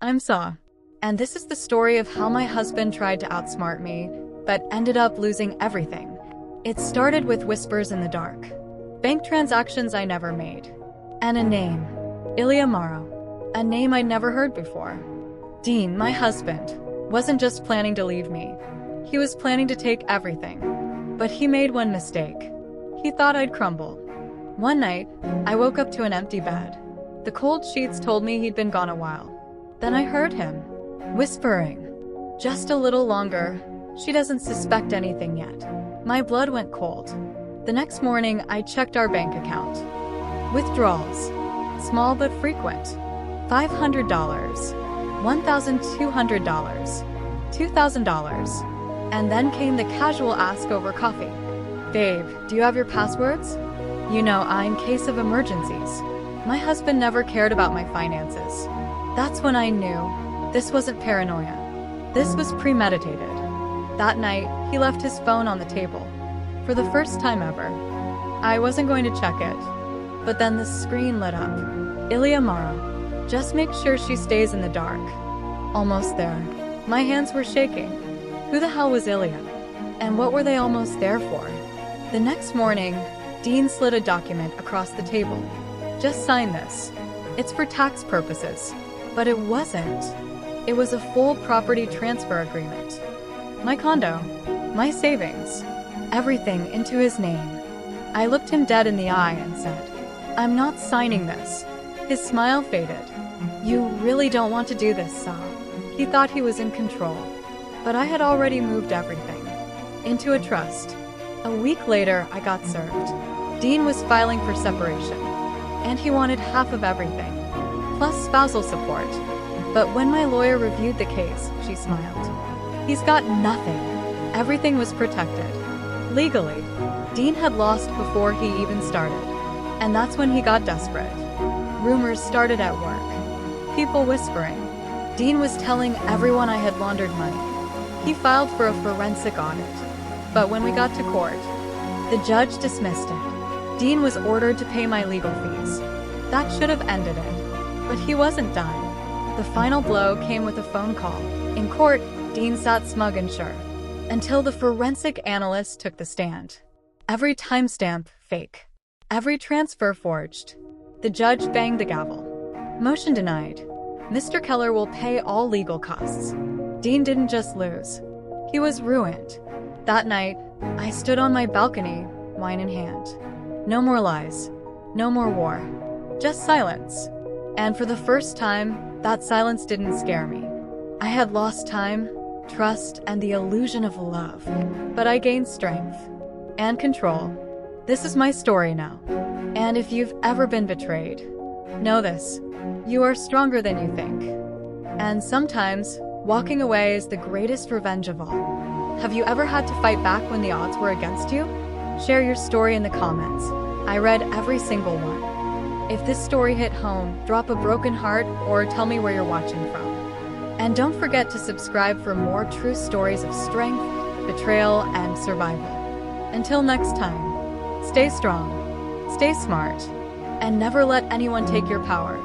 I'm Saw, and this is the story of how my husband tried to outsmart me, but ended up losing everything. It started with whispers in the dark, bank transactions I never made, and a name, Ilya Morrow, a name I'd never heard before. Dean, my husband, wasn't just planning to leave me. He was planning to take everything. But he made one mistake. He thought I'd crumble. One night, I woke up to an empty bed. The cold sheets told me he'd been gone a while. Then I heard him, whispering, "Just a little longer. She doesn't suspect anything yet." My blood went cold. The next morning, I checked our bank account. Withdrawals, small but frequent. $500, $1,200, $2,000. And then came the casual ask over coffee. "Babe, do you have your passwords? In case of emergencies." My husband never cared about my finances. That's when I knew this wasn't paranoia. This was premeditated. That night, he left his phone on the table. For the first time ever. I wasn't going to check it. But then the screen lit up. Ilya Morrow. Just make sure she stays in the dark. Almost there. My hands were shaking. Who the hell was Ilya? And what were they almost there for? The next morning, Dean slid a document across the table. "Just sign this. It's for tax purposes." But it wasn't. It was a full property transfer agreement. My condo, my savings, everything into his name. I looked him dead in the eye and said, "I'm not signing this." His smile faded. "You really don't want to do this, Saw." He thought he was in control. But I had already moved everything into a trust. A week later, I got served. Dean was filing for separation, and he wanted half of everything, plus spousal support. But when my lawyer reviewed the case, she smiled. "He's got nothing. Everything was protected. Legally, Dean had lost before he even started. And that's when he got desperate. Rumors started at work. People whispering. Dean was telling everyone I had laundered money. He filed for a forensic audit. But when we got to court, the judge dismissed it. Dean was ordered to pay my legal fees. That should have ended it. But he wasn't done. The final blow came with a phone call. In court, Dean sat smug and sure. Until the forensic analyst took the stand. Every timestamp, fake. Every transfer forged. The judge banged the gavel. Motion denied. Mr. Keller will pay all legal costs. Dean didn't just lose. He was ruined. That night, I stood on my balcony, wine in hand. No more lies. No more war. Just silence. And for the first time, that silence didn't scare me. I had lost time, trust, and the illusion of love. But I gained strength and control. This is my story now. And if you've ever been betrayed, know this. You are stronger than you think. And sometimes, walking away is the greatest revenge of all. Have you ever had to fight back when the odds were against you? Share your story in the comments. I read every single one. If this story hit home, drop a broken heart or tell me where you're watching from. And don't forget to subscribe for more true stories of strength, betrayal, and survival. Until next time, stay strong, stay smart, and never let anyone take your power.